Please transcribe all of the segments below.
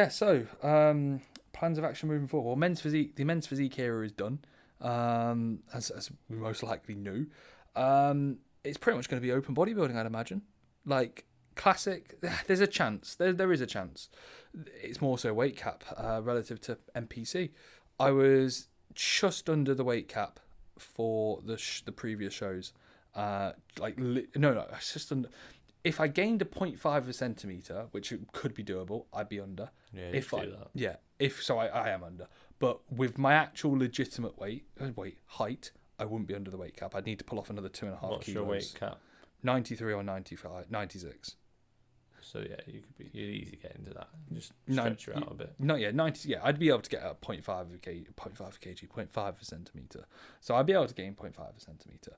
So plans of action moving forward. Well, the men's physique era is done, as we most likely knew. It's pretty much going to be open bodybuilding, I'd imagine. Like classic, there's a chance. There is a chance. It's more so weight cap relative to NPC. I was just under the weight cap for the previous shows. It's just under. If I gained a 0.5 of a centimetre, which could be doable, I'd be under. Yeah, I am under. But with my actual legitimate height, I wouldn't be under the weight cap. I'd need to pull off another 2.5 kilos. What's your weight cap? 93 or 95, 96. So yeah, you'd easily get into that. Just stretch you out a bit. 90. Yeah, I'd be able to get a 0.5 centimetre. So I'd be able to gain 0.5 of a centimetre.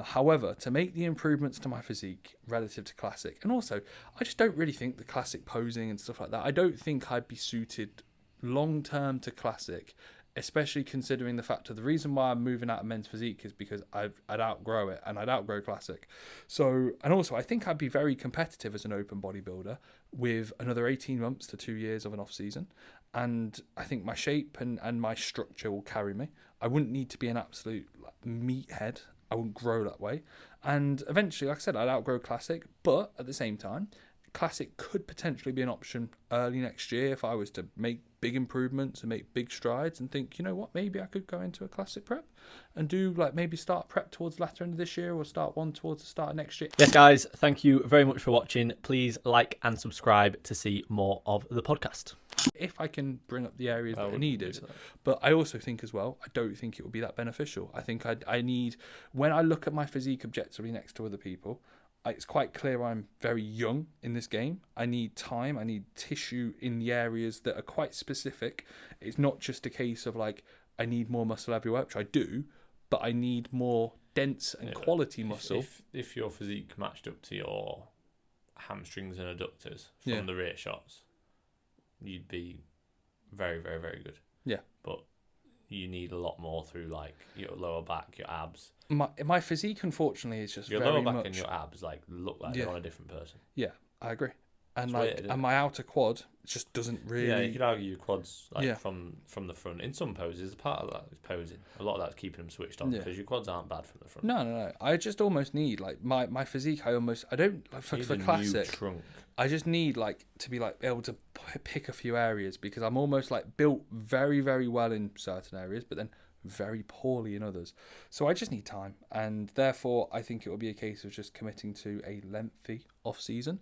However, to make the improvements to my physique relative to classic, and also I just don't really think the classic posing and stuff like that. I don't think I'd be suited long term to classic. Especially considering the fact of the reason why I'm moving out of men's physique is because I'd outgrow it and I'd outgrow classic. So, and also I think I'd be very competitive as an open bodybuilder with another 18 months to 2 years of an off season. And I think my shape and my structure will carry me. I wouldn't need to be an absolute meathead. I wouldn't grow that way. And eventually, like I said, I'd outgrow classic, but at the same time, classic could potentially be an option early next year if I was to make big improvements and make big strides and think, you know what, maybe I could go into a classic prep and do maybe start prep towards the latter end of this year or start one towards the start of next year. Yes, guys, thank you very much for watching. Please like and subscribe to see more of the podcast. If I can bring up the areas that are needed. But I also think as well, I don't think it would be that beneficial. I think I need, when I look at my physique objectively next to other people, it's quite clear I'm very young in this game. I need time. I need tissue in the areas that are quite specific. It's not just a case of I need more muscle everywhere, which I do, but I need more dense and quality muscle. If your physique matched up to your hamstrings and adductors from the rear shots, you'd be very, very, very good. Yeah. But you need a lot more through your lower back, your abs. My physique, unfortunately, is just your very lower back much, and your abs look like they're on a different person. Yeah, I agree. And weird, and my outer quad just doesn't really. Yeah, you could argue your quads from the front. In some poses, part of that is posing. A lot of that's keeping them switched on because your quads aren't bad from the front. No. I just almost need my physique. I don't for classic. New trunk. I just need to be able to pick a few areas because I'm almost built very, very well in certain areas, but then very poorly in others. So I just need time, and therefore I think it will be a case of just committing to a lengthy off season,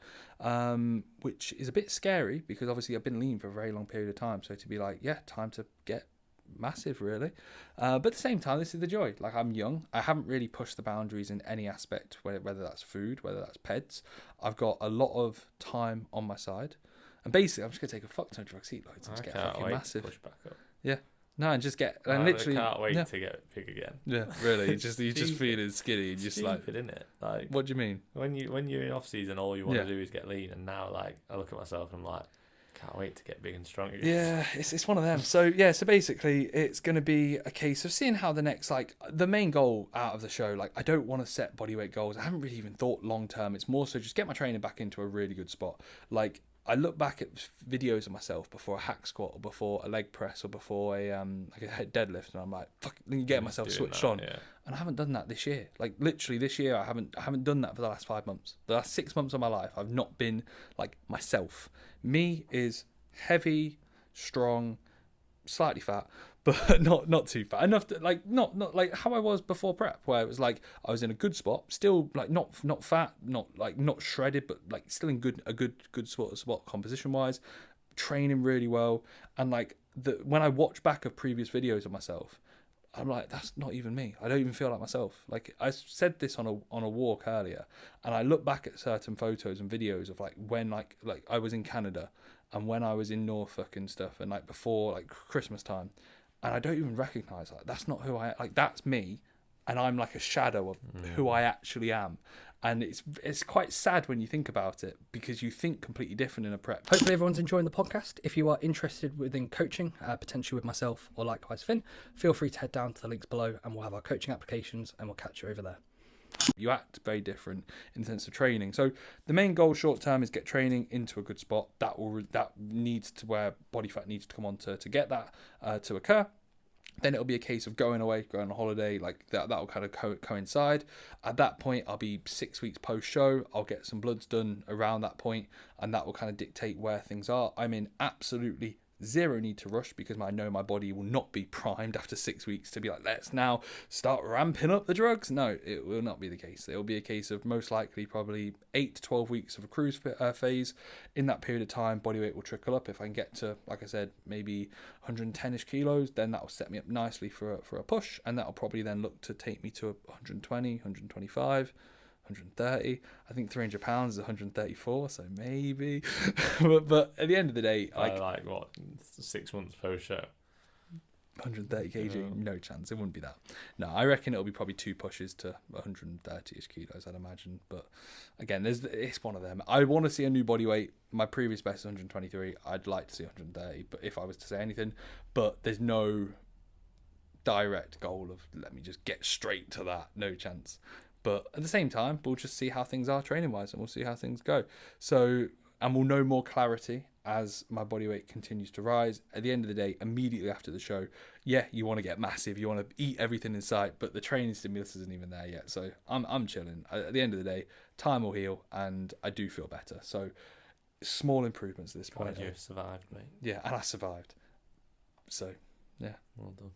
which is a bit scary because obviously I've been lean for a very long period of time. So to be time to get massive really, but at the same time this is the joy. I'm young, I haven't really pushed the boundaries in any aspect, whether that's food, whether that's peds. I've got a lot of time on my side, and basically I'm just gonna take a fuck ton of drugs, eat loads, and just get fucking massive. Push back up. Yeah. No, and just get and literally. I can't wait to get big again. Yeah, really. You just feeling skinny. And just stupid, isn't it? What do you mean? When you're in off season, all you want to do is get lean, and now I look at myself and I'm like, can't wait to get big and strong again. Yeah, it's one of them. So basically it's going to be a case of seeing how the next the main goal out of the show. I don't want to set bodyweight goals. I haven't really even thought long term. It's more so just get my training back into a really good spot. I look back at videos of myself before a hack squat or before a leg press or before a deadlift, and I'm like, fuck, then you get myself switched on. Yeah. And I haven't done that this year. Literally this year, I haven't done that for the last 5 months. The last 6 months of my life, I've not been myself. Me is heavy, strong, slightly fat, but not too fat enough to not how I was before prep, where it was I was in a good spot, still not fat, not shredded, but still in a good sort of spot composition wise, training really well. And when I watch back of previous videos of myself, I'm that's not even me. I don't even feel like myself. I said this on a walk earlier, and I look back at certain photos and videos of when I was in Canada and when I was in Norfolk and stuff, and before Christmas time, and I don't even recognise that's not who I that's me, and I'm a shadow of who I actually am. And it's quite sad when you think about it, because you think completely different in a prep. Hopefully everyone's enjoying the podcast. If you are interested within coaching, potentially with myself or likewise Finn, feel free to head down to the links below and we'll have our coaching applications and we'll catch you over there. You act very different in the sense of training. So the main goal short term is get training into a good spot. That needs to where body fat needs to come on to get that to occur. Then it'll be a case of going away, going on holiday, like that'll kind of coincide. At that point, I'll be 6 weeks post-show. I'll get some bloods done around that point, and that will kind of dictate where things are. I'm in absolutely zero need to rush because I know my body will not be primed after 6 weeks to be like, let's now start ramping up the drugs. No, it will not be the case. It will be a case of most likely probably 8 to 12 weeks of a cruise phase. In that period of time, body weight will trickle up. If I can get to, like I said, maybe 110-ish kilos, then that will set me up nicely for a push, and that will probably then look to take me to 120, 125, 130. I think 300 pounds is 134, so maybe. but at the end of the day, like what, 6 months post show, 130 kg, no chance. It wouldn't be that. No, I reckon it'll be probably 2 pushes to 130-ish kilos, I'd imagine. But again, it's one of them. I want to see a new body weight. My previous best is 123. I'd like to see 130, but if I was to say anything, but there's no direct goal of let me just get straight to that. No chance. But at the same time, we'll just see how things are training-wise, and we'll see how things go. So, and we'll know more clarity as my body weight continues to rise. At the end of the day, immediately after the show, yeah, you want to get massive, you want to eat everything in sight, but the training stimulus isn't even there yet. So I'm chilling. At the end of the day, time will heal, and I do feel better. So small improvements at this point. You survived, mate. Yeah, and I survived. So, yeah. Well done.